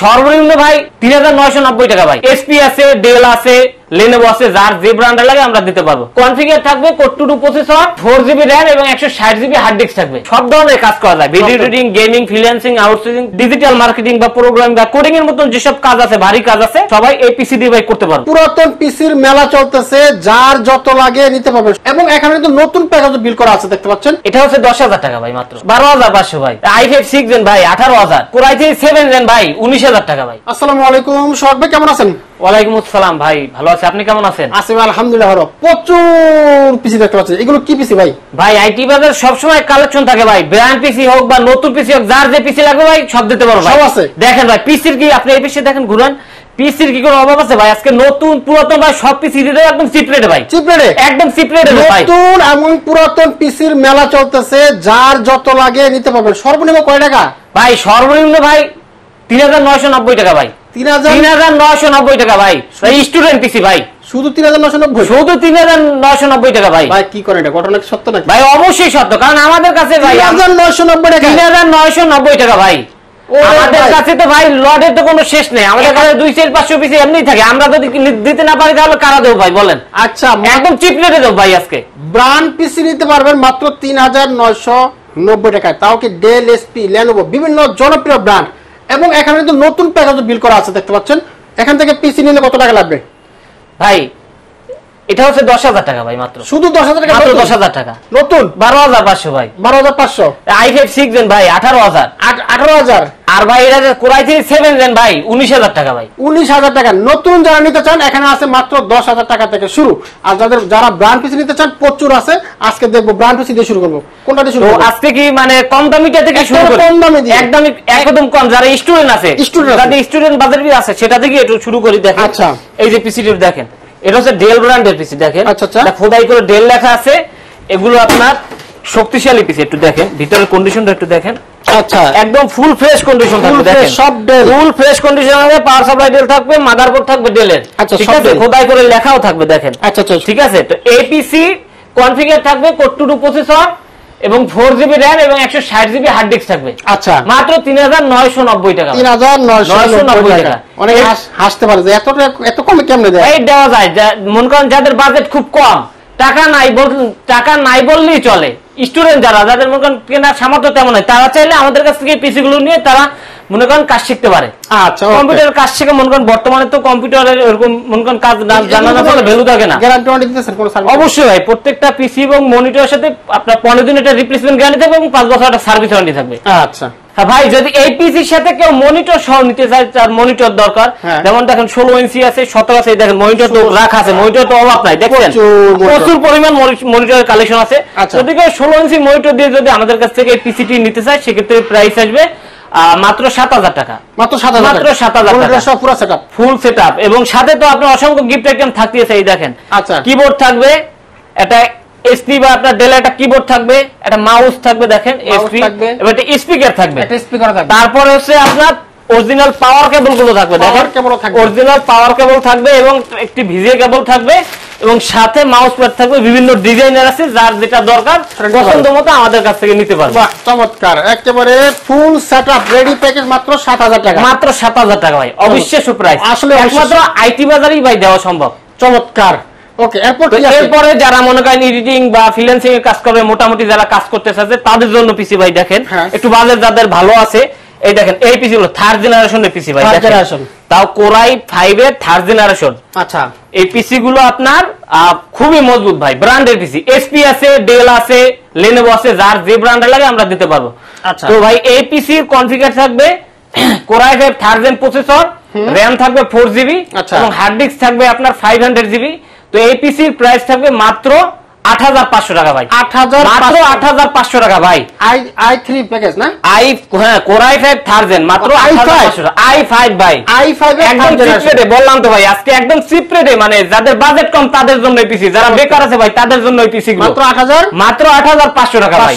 সর্বনিম্ন ভাই ৩৯৯০ টাকা ভাই। এসপি আছে, ডেল আছে, লেনোভো আছে, যার যে ব্র্যান্ড লাগে আমরা দিতে পারবো। কনফিগার থাকবে core two processor, 4GB RAM এবং 160GB হার্ড ডিস্ক থাকবে। সব ধরনের কাজ করা যায়, video editing, gaming, freelancing, outsourcing, digital marketing বা প্রোগ্রামিং বা কোডিং এর মতন যেসব কাজ আছে, ভারী কাজ আছে, সবাই এই পিসি দিয়ে ভাই করতে পারবে। পুরাতন পিসির মেলা চলতেছে, যার যত লাগে নিতে পারবে। এবং এখানে কিন্তু নতুন প্যাকেজ বিল করা আছে, দেখতে পাচ্ছেন। এটা হচ্ছে ১০,০০০ টাকা ভাই, মাত্র ১২,৫০০ ভাই। i5 6 জেন ভাই ১৮,০০০, Core i3 7 জেন ভাই ১৯,০০০ টাকা ভাই। আসসালামু আলাইকুম সোহাগ ভাই, কেমন আছেন? ওয়ালাইকুম আসসালাম ভাই, ভালো আছে, আপনি কেমন আছেন? আছি আলহামদুলিল্লাহ ভালো। প্রচুর পিসি দেখতে পাচ্ছি, এগুলো কি পিসি ভাই? ভাই আইটি বাজার সবসময় কালেকশন থাকে ভাই, ব্র্যান্ড পিসি হোক বা নতুন পিসি হোক, যার যে পিসি লাগবে ভাই সব দিতে পারবো ভাই। সব আছে। দেখেন ভাই পিসির কি, আপনি এই পিসি দেখেন, ঘুরান, পিসির কি কোনো অভাব আছে ভাই? আজকে নতুন পুরাতন ভাই সব পিসি দিতে একদম চিপ রেটে ভাই, চিপ রেটে, একদম চিপ রেটে ভাই। নতুন এবং পুরাতন পিসির মেলা চলতেছে, যার যত লাগে নিতে পারবেন। সর্বনিম্ন কয় টাকা ভাই? সর্বনিম্ন ভাই ৩৯৯০ টাকা ভাই। ৩৯৯০ টাকা ভাই, স্টুডেন্ট পিসি ভাই, শুধু ৩৯৯০, শুধু ৩৯৯০ টাকা ভাই। ভাই কি করেন, এটা ঘটনা সত্য নাকি ভাই? অবশ্যই সত্য, কারণ আমাদের কাছে ভাই ৩৯৯০ টাকা, ৩৯৯০ টাকা ভাই। আমাদের কাছে তো ভাই লটের তো কোনো শেষ নেই, আমাদের কাছে ২০০-৫০০ পিস এমনি থাকে। আমরা যদি দিতে না পারি তাহলে কারা দেবো ভাই বলেন? আচ্ছা, একদম চিপ রেটে দেবো ভাই। আজকে ব্র্যান্ড পিসি নিতে পারবেন মাত্র ৩৯৯০ টাকায়, তাও কি ডেল, এসপি, লেনোভো, বিভিন্ন জনপ্রিয় ব্র্যান্ড। এবং এখানে কিন্তু নতুন প্যাকেজ বিল করা আছে, দেখতে পাচ্ছেন। এখান থেকে পিসি নিলে কত টাকা লাগবে ভাই? এটা হচ্ছে ১০,০০০ টাকা ভাই, মাত্র শুধু ১০,০০০ টাকা, মাত্র ১০,০০০ টাকা নতুন ১২,৫০০ ভাই। ১২,৫০০। i5 6 জেন ভাই ১৮,০০০। ১৮,০০০। আর ভাই এটা Core i3 7 জেন ভাই ১৯,০০০ টাকা ভাই। ১৯,০০০ টাকা। নতুন যারা নিতে চান এখানে আছে মাত্র ১০,০০০ টাকা থেকে শুরু। আর যারা ব্র্যান্ড পিসি নিতে চান প্রচুর আছে। আজকে দেখবো ব্র্যান্ড পিসি দিয়ে শুরু করবো। কোনটা দিয়ে শুরু করব? আজকে কি মানে কম দামিটা থেকে শুরু করব? কম দামি দিয়ে, একদম কম, যারা স্টুডেন্ট আছে, যাদের স্টুডেন্ট বাজেট আছে সেটা থেকে একটু শুরু করি। দেখেন, আচ্ছা, এই যে পিসিটি দেখেন, এটা হচ্ছে ডেল ব্র্যান্ডের পিসি। দেখেন, আচ্ছা, খোদাই করে ডেল লেখা আছে। এগুলো আপনার শক্তিশালী পিসি। একটু দেখেন ভিতরের কন্ডিশনটা, একটু দেখেন। আচ্ছা, একদম ফুল ফ্রেশ কন্ডিশন থাকবে। দেখেন সব ডেল, ফুল ফ্রেশ কন্ডিশন হবে। পাওয়ার সাপ্লাই ডেল থাকবে, মাদারবোর্ড থাকবে ডেলের। আচ্ছা, ঠিক আছে, খোদাই করে লেখাও থাকবে। দেখেন, আচ্ছা, ঠিক আছে। তো এই পিসি কনফিগার থাকবে কোর টু প্রসেসর এবং 4GB RAM এবং 160GB হার্ড ডিস্ক থাকবে। আচ্ছা, মাত্র ৩৯৯০ টাকা। ৩৯৯০ টাকা। অনেকে হাসতে পারে যে এত কমে কেমনে দেয়? এই দেওয়া যায়, মনে করেন যাদের বাজেট খুব কম, টাকা নাই বললেই চলে, স্টুডেন্ট যাদের মনে করেন কেনার সামর্থ্য তেমন নাই, তারা চাইলে আমাদের কাছ থেকে পিসি গুলো নিয়ে তারা মনে করেন কাজ শিখতে পারে। আচ্ছা, কম্পিউটারের কাজ শিখে মনে করেন, বর্তমানে তো কম্পিউটারের এরকম মনে করেন কাজ জানা না থাকলে ভ্যালু থাকে না। গ্যারান্টি ওয়ারেন্টি দিতেছেন কোন সার্ভিস? অবশ্যই ভাই, প্রত্যেকটা পিসি এবং মনিটরের সাথে আপনার 15 দিন একটা রিপ্লেসমেন্ট গ্যারান্টি থাকবে এবং 5 বছর একটা সার্ভিস ওয়ারেন্টি থাকবে। আচ্ছা ভাই, যদি এই পিসির সাথে কেউ মনিটর সহ নিতে চায়, তার মনিটর দরকার, যেমন দেখেন 16 ইঞ্চি আছে, 17 আছে, দেখেন মনিটর তো রাখা আছে, মনিটর তো অভাব নাই। দেখেন প্রচুর পরিমাণ মনিটরের কালেকশন আছে। যদি কেউ 16 ইঞ্চি মনিটর দিয়ে যদি আমাদের কাছ থেকে এই পিসিটি নিতে চায়, সেক্ষেত্রে প্রাইস আসবে মাত্র ৭,০০০ টাকা। মাত্র ৭,০০০ টাকা, সব পুরো সেটআপ, ফুল সেটআপ। এবং সাথে তো আপনার অসংখ্য গিফট আইটেম থাকতেছে। এই দেখেন, আচ্ছা, কিবোর্ড থাকবে, এটা এসপি বা আপনার ডেল একটা কিবোর্ড থাকবে, একটা মাউস থাকবে, দেখেন এসপি, এবার একটা স্পিকার থাকবে, তারপরে হচ্ছে আপনার অরিজিনাল পাওয়ার কেবল গুলো থাকবে। দেখেন, অরিজিনাল পাওয়ার কেবল থাকবে এবং একটি ভিজিএ কেবল থাকবে এবং সাথে মাউস প্যাড থাকবে। বিভিন্ন ডিজাইনার আছে, যার যেটা দরকার পছন্দ মতো আমাদের কাছ থেকে নিতে পারবে। চমৎকার, একেবারে ফুল সেটআপ রেডি প্যাকেজ মাত্র ৭,০০০ টাকা। মাত্র ৭,০০০ টাকা ভাই, অবিশ্বাস্য প্রাইস। আসলে একমাত্র আইটি বাজারেই ভাই দেওয়া সম্ভব। চমৎকার। ওকে, এরপরে যারা মনে করেন এডিটিং বা ফ্রিল্যান্সিং এর কাজ করবে, মোটামুটি যারা কাজ করতে চাচ্ছে তাদের জন্য পিসি ভাই দেখেন, একটু বাজেট যাদের ভালো আছে, এই দেখেন এই পিসি গুলো থার্ড জেনারেশনের পিসি ভাই, তাও Core i5 এর থার্ড জেনারেশন। আচ্ছা, এই পিসি গুলো আপনার খুবই মজবুত ভাই, ব্র্যান্ডের পিসি। এসপি আছে, ডেল আছে, লেনোভো আছে, যার যে ব্র্যান্ড লাগে আমরা দিতে পারবো। আচ্ছা, তো ভাই এই পিসির কনফিগার থাকবে Core i5 third gen processor, RAM থাকবে 4GB এবং হার্ড ডিস্ক থাকবে আপনার 500GB। তো এই পিসির প্রাইস থাকবে মাত্র ৮৫০০ টাকা ভাই। ৮৫০০ টাকা ভাই। i3 প্যাকেজ না? Core i5 থার্ড জেন মাত্র ৮৫০০ টাকা। i5 ভাই, i5 একদম চিপ রেটে বললাম তো ভাই, আজকে একদম চিপ রেটে, মানে যাদের বাজেট কম তাদের জন্য এই পিসি, যারা বেকার আছে ভাই তাদের জন্য এই পিসি গুলো মাত্র ৮৫০০ টাকা ভাই।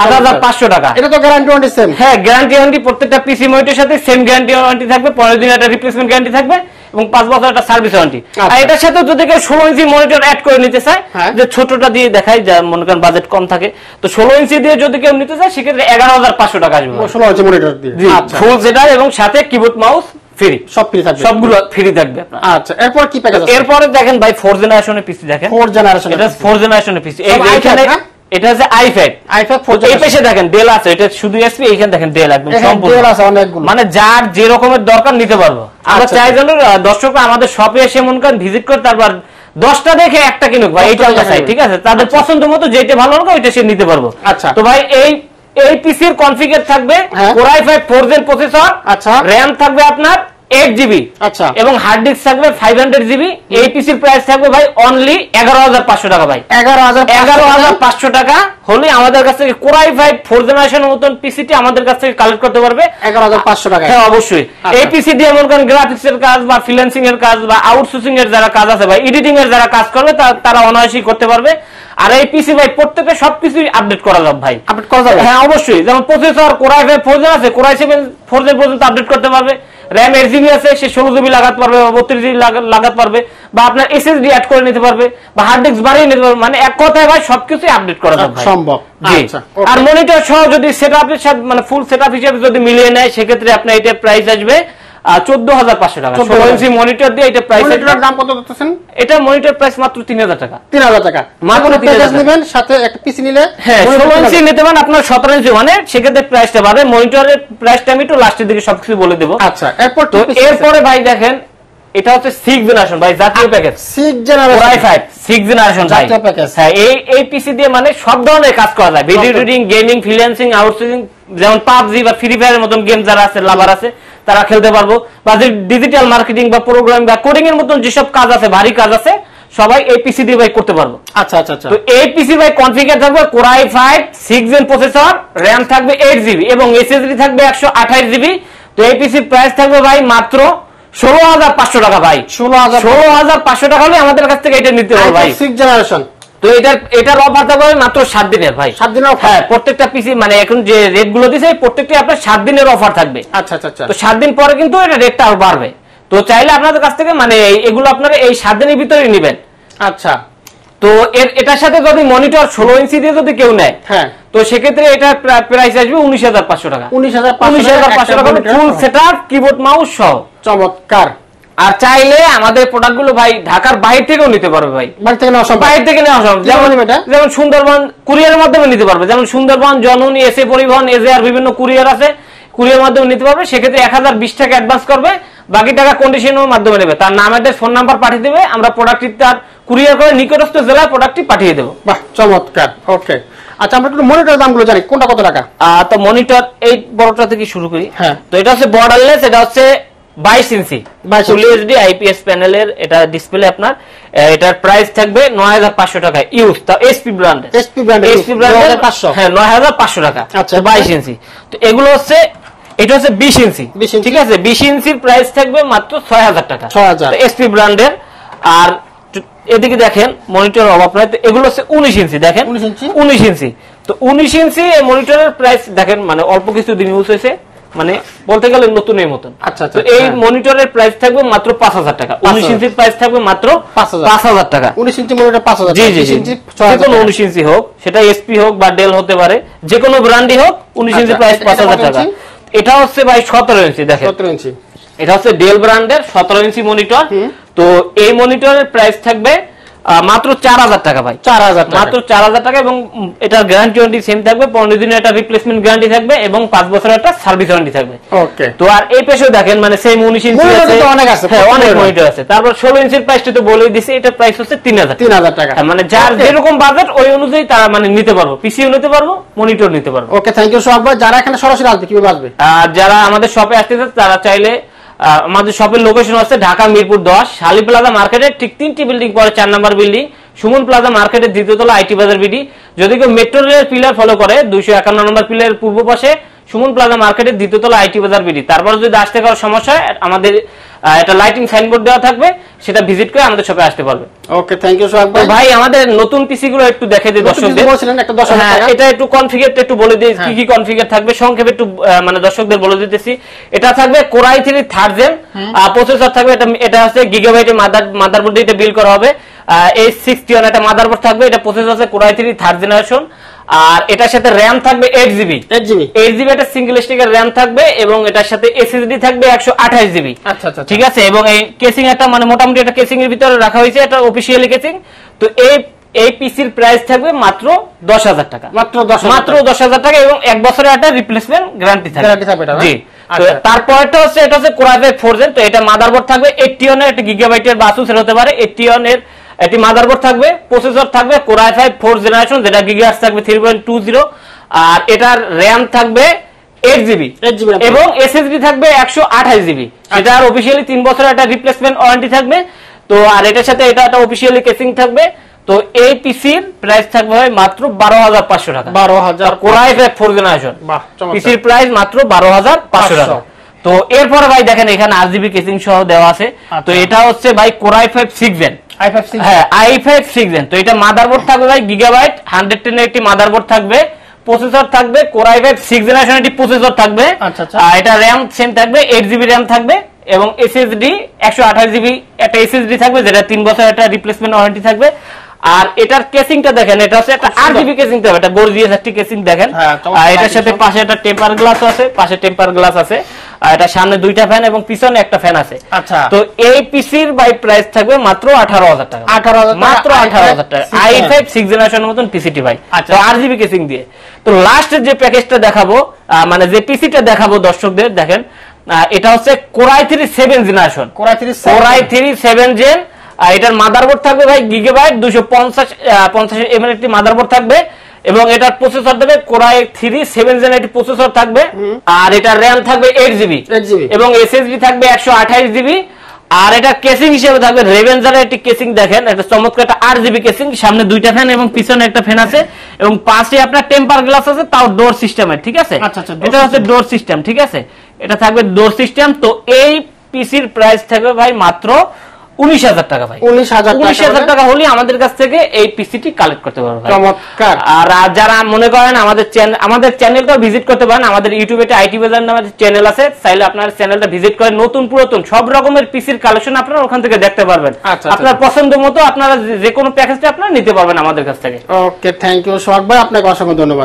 ৮৫০০ টাকা। এটা তো গ্যারান্টি ওয়ারেন্টি সেম? হ্যাঁ, গ্যারান্টি ওয়ারেন্টি প্রত্যেকটা পিসি মনিটরের সাথে সেম গ্যারান্টি ওয়ারেন্টি থাকবে। 15 দিন একটা রিপ্লেসমেন্ট গ্যারান্টি থাকবে এবং 5 বছর একটা সার্ভিস ওয়ারেন্টি। আর এটার সাথে যদি কেউ 16 ইঞ্চি মনিটর অ্যাড করে নিতে চায়, যে ছোটটা দিয়ে দেখাই, যা মনে করেন বাজেট কম থাকে, তো 16 ইঞ্চি দিয়ে যদি কেউ নিতে চায় সেক্ষেত্রে ১১,৫০০ টাকা আসবে 16 ইঞ্চি মনিটর দিয়ে। ফুল সেটআপ এবং সাথে কিবোর্ড মাউস ফ্রি, সব ফ্রি থাকবে, সবগুলো ফ্রি থাকবে আপনার। আচ্ছা, এরপর কি প্যাকেজ আছে? এরপরে দেখেন ভাই 4 জেনারেশনের পিসি দেখেন, 4 জেনারেশন, এটা 4 জেনারেশনের পিসি। এইখানে এটা হচ্ছে i5 4 এই পেশে দেখেন ডেল আছে, এটা শুধু এসপি, এইখানে দেখেন ডেল একদম সম্পূর্ণ ডেল আছে অনেকগুলো, মানে যার যে রকমের দরকার নিতে পারবো আমরা। চাই যেন দর্শকরা আমাদের শপে এসে মন করেন ভিজিট করে তারপর 10টা দেখে একটা কিনুক ভাই, এইটা আমরা চাই, ঠিক আছে? তাদের পছন্দ মতো যেটা ভালো লাগে ওইটা সে নিতে পারবো। আচ্ছা, তো ভাই এই পিসির কনফিগার থাকবে Core i5 4 জেন প্রসেসর, আচ্ছা, র‍্যাম থাকবে আপনার 8GB, আচ্ছা, এবং হার্ড ডিস্ক থাকবে 500GB। এই পিসির প্রাইস থাকবে ভাই অনলি 11500 টাকা ভাই, 11500 টাকা হলে আমাদের কাছ থেকে Core i5 4 জেনারেশনের মতন পিসিটি আমাদের কাছ থেকে কালেক্ট করতে পারবে 11500 টাকা। হ্যাঁ অবশ্যই। এই পিসি দিয়ে মনে করেন গ্রাফিক্স এর কাজ বা ফ্রিল্যান্সিং এর কাজ বা আউটসোর্সিং এর যারা কাজ আছে ভাই, এডিটিং এর যারা কাজ করবে তারা অনায়াসই করতে পারবে। আর এই পিসি ভাই প্রত্যেকটা সবকিছু আপডেট করা যাবে ভাই, আপডেট করা যাবে। হ্যাঁ অবশ্যই, যেমন প্রসেসর Core i5 4 জেন আছে, Core i7 4 জেন পর্যন্ত আপডেট করতে পারবে। র‍্যাম 8GB আছে, সে 16GB লাগাতে পারবে, 32GB লাগাতে পারবে, বা আপনার এসএসডি অ্যাড করে নিতে পারবে, বা হার্ড ডিস্ক বাড়িয়ে নিতে পারবে। মানে এক কথায় ভাই সবকিছু আপডেট করা যাবে ভাই, সম্ভব। আচ্ছা, আর মনিটর সহ যদি সেটআপের সাথে মানে ফুল সেটআপ হিসেবে যদি মিলিয়ে নেয় সেক্ষেত্রে আপনার এটা প্রাইস আসবে 14500 টাকা। 16 ইঞ্চি মনিটর দিয়ে এটা প্রাইস। মনিটরের দাম কত দিতেছেন? এটা মনিটর প্রাইস মাত্র 3000 টাকা। 3000 টাকা মাত্র। প্যাকেজ নেবেন সাথে একটা পিসি নিলে, হ্যাঁ 16 ইঞ্চি নিতে পারেন আপনার 17 ইঞ্চি, মানে সেক্ষেত্রে প্রাইসটা বাড়বে। মনিটরের প্রাইসটা আমি একটু লাস্টের দিকে সবকিছু বলে দেব। আচ্ছা, এরপরে ভাই দেখেন এটা হচ্ছে 6 জেনারেশন ভাই, জাতীয় package. 6 generation Core i5 6 generation ভাই, জাতীয় প্যাকেজ। হ্যাঁ এই পিসি দিয়ে মানে সব ধরনের কাজ করা যায়, video editing, gaming, freelancing, outsourcing, যেমন পাবজি বা ফ্রি ফায়ারের মতন গেম যারা আছে লাভার আছে তারা খেলতে পারবো, বা যে ডিজিটাল মার্কেটিং বা প্রোগ্রামিং বা কোডিং এর মতন যেসব কাজ আছে, ভারী কাজ আছে, সবাই এই পিসি দিয়ে ভাই করতে পারবো। আচ্ছা আচ্ছা আচ্ছা। তো এই পিসি ভাই কনফিগার থাকবে Core i5 6 gen processor, RAM থাকবে 8GB এবং এসএসডি থাকবে 128GB। তো এই পিসির প্রাইস থাকবে ভাই মাত্র 16500 টাকা ভাই, 16500 টাকা হলে আমাদের কাছ থেকে এটা নিতে হবে ভাই, 6 জেনারেশন। তো এটার অফার থাকবে মাত্র 7 দিনের ভাই, 7 দিনের অফার। হ্যাঁ প্রত্যেকটা পিসি মানে এখন যে রেট গুলো দিছে প্রত্যেকটা আপনার 7 দিনের অফার থাকবে। আচ্ছা আচ্ছা। তো 7 দিন পরে কিন্তু এটা রেটটা আরো বাড়বে। তো চাইলে আপনাদের কাছ থেকে মানে এগুলো আপনারা এই 7 দিনের ভিতরে নেবেন। আচ্ছা। তো এটার সাথে যদি মনিটর 16 ইঞ্চি দিয়ে যদি কেউ নেয়, হ্যাঁ, তো সেক্ষেত্রে এটা প্রাইস আসবে 19500 টাকা। 19500 টাকা ফুল সেটআপ, কিবোর্ড, মাউস সহ। চমৎকার। আর চাইলে আমাদের প্রোডাক্ট গুলো ভাই ঢাকার বাইরে থেকেও নিতে পারবে ভাই, বাইরে থেকে নেওয়া সম্ভব। যেমন সুন্দরবন কুরিয়ারের মাধ্যমে নিতে পারবে, যেমন সুন্দরবন, জননী, এসএ পরিবহন, এজেআর বিভিন্ন কুরিয়ার আছে, কুরিয়ার মাধ্যমে নিতে পারবে। সেক্ষেত্রে 1020 টাকা অ্যাডভান্স করবে, বাকি টাকা কন্ডিশনের মাধ্যমে নেবে। তার নাম, অ্যাড্রেস, ফোন নাম্বার পাঠিয়ে দেবে, আমরা প্রোডাক্টটি তার কুরিয়ার করে নিকটস্থ জেলায় প্রোডাক্টটি পাঠিয়ে দেবো। বাহ চমৎকার। ওকে, আচ্ছা আমরা একটু মনিটরের দামগুলো জানি, কোনটা কত টাকা? তো মনিটর এই বড়টা থেকে শুরু করি। হ্যাঁ, তো এটা হচ্ছে বর্ডারলেস, এটা হচ্ছে 22 ইঞ্চি ফুল এইচডি আইপিএস প্যানেলের এটা ডিসপ্লে। আপনার এটার প্রাইস থাকবে 9500 টাকা ইউজ, তা এসপি ব্র্যান্ডের, এসপি ব্র্যান্ডের 9500। হ্যাঁ 9500 টাকা। আচ্ছা 22 ইঞ্চি। তো এগুলো হচ্ছে, এটা হচ্ছে 20 ইঞ্চি, ঠিক আছে? 20 ইঞ্চির প্রাইস থাকবে মাত্র 6000 টাকা, 6000 এসপি ব্র্যান্ডের। আর এদিকে দেখেন মনিটর অভাব নাই, তো এগুলো হচ্ছে 19 ইঞ্চি। দেখেন 19 ইঞ্চি। তো 19 ইঞ্চি মনিটরের প্রাইস দেখেন মানে অল্প কিছু দিন ইউজ হয়েছে, মানে বলতে গেলে নতুনের মতন। আচ্ছা, তো এই মনিটরের প্রাইস থাকবে মাত্র 5000 টাকা। 19 ইঞ্চির প্রাইস থাকবে মাত্র 5000 টাকা। 19 ইঞ্চি মনিটর 5000 টাকা। জি জি জি, যে কোনো 19 ইঞ্চি হোক, সেটা এসপি হোক বা ডেল হতে পারে, যে কোনো ব্র্যান্ডই হোক, 19 ইঞ্চি প্রাইস 5000 টাকা। এটা হচ্ছে ভাই 17 ইঞ্চি। দেখেন 17 ইঞ্চি, এটা হচ্ছে ডেল ব্র্যান্ডের 17 ইঞ্চি মনিটর। তো এই মনিটরের প্রাইস থাকবে মাত্র 4000 টাকা ভাই, 4000 মাত্র 4000 টাকা। এবং এটার গ্যারান্টি ওয়ারেন্টি সেম থাকবে, 15 দিনের একটা রিপ্লেসমেন্ট গ্যারান্টি থাকবে এবং 5 বছরের একটা সার্ভিস ওয়ারেন্টি থাকবে। ওকে। তো আর এই পেছনে দেখেন মানে সেম 19 ইঞ্চি আছে, অনেক আছে, হ্যাঁ অনেক মনিটর আছে। তারপর 16 ইঞ্চির প্রাইসটা তো বলেই দিছি, এটা প্রাইস হচ্ছে 3000 টাকা। মানে যার যেরকম বাজেট ওই অনুযায়ী তারা মানে নিতে পারবো, পিসিও নিতে পারবো, মনিটর নিতে পারবো। ওকে, থ্যাংক ইউ সোহাগ ভাই। যারা এখানে সরাসরি আসবে কিভাবে আসবে? যারা আমাদের শপে আসতে চান তারা চাইলে আমাদের শপের লোকেশন আছে ঢাকা মিরপুর 10 শালি প্লাজা মার্কেটের ঠিক 3টি বিল্ডিং পরে 4 নাম্বার বিল্ডিং, সুমন প্লাজা মার্কেটের দ্বিতীয় তলা, আইটি বাজার বিডি। যদি কেউ মেট্রো রেলের পিলার ফলো করে 251 নম্বর পিলারের পূর্ব পাশে সুমন প্লাজা মার্কেটের দ্বিতীয় তলা, আইটি বাজার বিডি। তারপর যদি আসতে কারো সমস্যা হয় আমাদের একটা লাইটিং সাইনবোর্ড দেওয়া থাকবে, সেটা ভিজিট করে আমাদের শপে আসতে পারবে। ওকে, থ্যাংক ইউ সোহাগ ভাই। ভাই আমাদের নতুন পিসি গুলো একটু দেখে দিই দর্শকদের। বলছিলেন একটা 10000 টাকা, এটা একটু কনফিগারটা একটু বলে দিই, কি কি কনফিগার থাকবে সংক্ষেপে একটু মানে দর্শকদের বলে দিতেছি। এটা থাকবে Core i3 3rd gen processor থাকবে, এটা হচ্ছে গিগাবাইটের মাদারবোর্ড দিয়ে বিল্ড করা হবে। A61 একটা মাদারবোর্ড থাকবে, এটা প্রসেসর আছে Core i3 3rd জেনারেশন। আর এটার সাথে র্যাম থাকবে 8GB 8GB একটা সিঙ্গেল স্টিকের র্যাম থাকবে এবং এটার সাথে এসএসডি থাকবে 128GB। আচ্ছা আচ্ছা, ঠিক আছে। এবং এই কেসিং একটা মানে মোটামুটি একটা কেসিং এর ভিতরে রাখা হয়েছে, এটা অফিশিয়ালি কেসিং। তো এই পিসির প্রাইস থাকবে মাত্র 10,000 টাকা, মাত্র 10,000 টাকা এবং 1 বছরের একটা রিপ্লেসমেন্ট গ্যারান্টি থাকবে। জি। তারপরটা হচ্ছে এটা হচ্ছে Core i5 4 Gen। তো এটা মাদারবোর্ড থাকবে 81 এর, একটা গিগাবাইটের বা আসুসের হতে পারে, 81 এর এটি মাদারবোর্ড থাকবে। প্রসেসর থাকবে Core i5 4 জেনারেশন, যেটা গিগাহার্টজ থাকবে 3.20। আর এটার র্যাম থাকবে 8GB এবং এসএসডি থাকবে 128GB। সেটা আর অফিশিয়ালি 3 বছরের একটা রিপ্লেসমেন্ট ওয়ারেন্টি থাকবে। তো আর এটার সাথে এটা একটা অফিশিয়ালি কেসিং থাকবে। তো এই পিসির প্রাইস থাকবে মাত্র 12,500 টাকা। 12,000 Core i5 4 জেনারেশন পিসির প্রাইস মাত্র 12,500 টাকা। তো এরপরে ভাই দেখেন এখানে আরজিবি কেসিং সহ দেওয়া আছে। তো এটা হচ্ছে ভাই Core i5 6 Gen। হ্যাঁ, i5 6 Gen। তো এটা মাদারবোর্ড থাকবে ভাই গিগাবাইট 110 এর একটি মাদারবোর্ড থাকবে। প্রসেসর থাকবে Core i5 6 জেনারেশন একটি প্রসেসর থাকবে। এটা র্যাম সেম থাকবে 8GB র্যাম থাকবে এবং এসএসডি 128GB একটা এসএসডি থাকবে, যেটা 3 বছর একটা রিপ্লেসমেন্ট ওয়ারেন্টি থাকবে। আর এটার কেসিংটা দেখেন, এটা হচ্ছে একটা আরজিবি কেসিং থাকবে, এটা গর্জিয়াস একটা কেসিং দেখেন। আর এটার সাথে পাশে একটা টেম্পার গ্লাস আছে, পাশে টেম্পার গ্লাস আছে। আর এটা সামনে 2টা ফ্যান এবং পিছনে একটা ফ্যান আছে। আচ্ছা। তো এই পিসির বাই প্রাইস থাকবে মাত্র 18,000 টাকা। মাত্র 18,000 টাকা i5 6 জেনারেশনের মতন পিসিটি ভাই। আচ্ছা, আরজিবি কেসিং দিয়ে। তো লাস্টের যে প্যাকেজটা দেখাবো, মানে যে পিসিটা দেখাবো দর্শকদের, দেখেন এটা হচ্ছে Core i3 7 generation. Core i3 7 Gen। এটার মাদারবোর্ড থাকবে ভাই গিগাবাইট 250 mAh একটি মাদারবোর্ড থাকবে এবং এটার প্রসেসর দেবে Core i3 7 Gen একটি প্রসেসর থাকবে। আর এটার র্যাম থাকবে 8GB এবং এসএসডি থাকবে 128GB। আর এটা কেসিং হিসেবে থাকবে রেভেনজার একটি কেসিং, দেখেন একটা চমৎকার একটা আরজিবি কেসিং, সামনে 2টা ফ্যান এবং পিছনে একটা ফ্যান আছে এবং পাশে আপনার টেম্পার গ্লাস আছে, তাও ডোর সিস্টেমের। ঠিক আছে, এটা হচ্ছে ডোর সিস্টেম। ঠিক আছে, এটা থাকবে ডোর সিস্টেম। তো এই পিসির প্রাইস থাকবে ভাই মাত্র 19,000 টাকা ভাই। 19,000 টাকা হলে আমাদের কাছ থেকে এই পিসিটি কালেক্ট করতে পারবেন। চমৎকার। আর যারা মনে করেন আমাদের চ্যানেলটা ভিজিট করতে পারেন, আমাদের ইউটিউবে আইটি বাজার নামে চ্যানেল আছে, চাইলে আপনার চ্যানেলটা ভিজিট করে নতুন পুরাতন সব রকমের পিসির কালেকশন আপনারা ওখান থেকে দেখতে পারবেন। আপনার পছন্দ মতো আপনারা যে কোনো প্যাকেজটা আপনারা নিতে পারবেন আমাদের কাছ থেকে। ওকে, থ্যাংক ইউ সোহাগ ভাই, আপনাকে অসংখ্য ধন্যবাদ।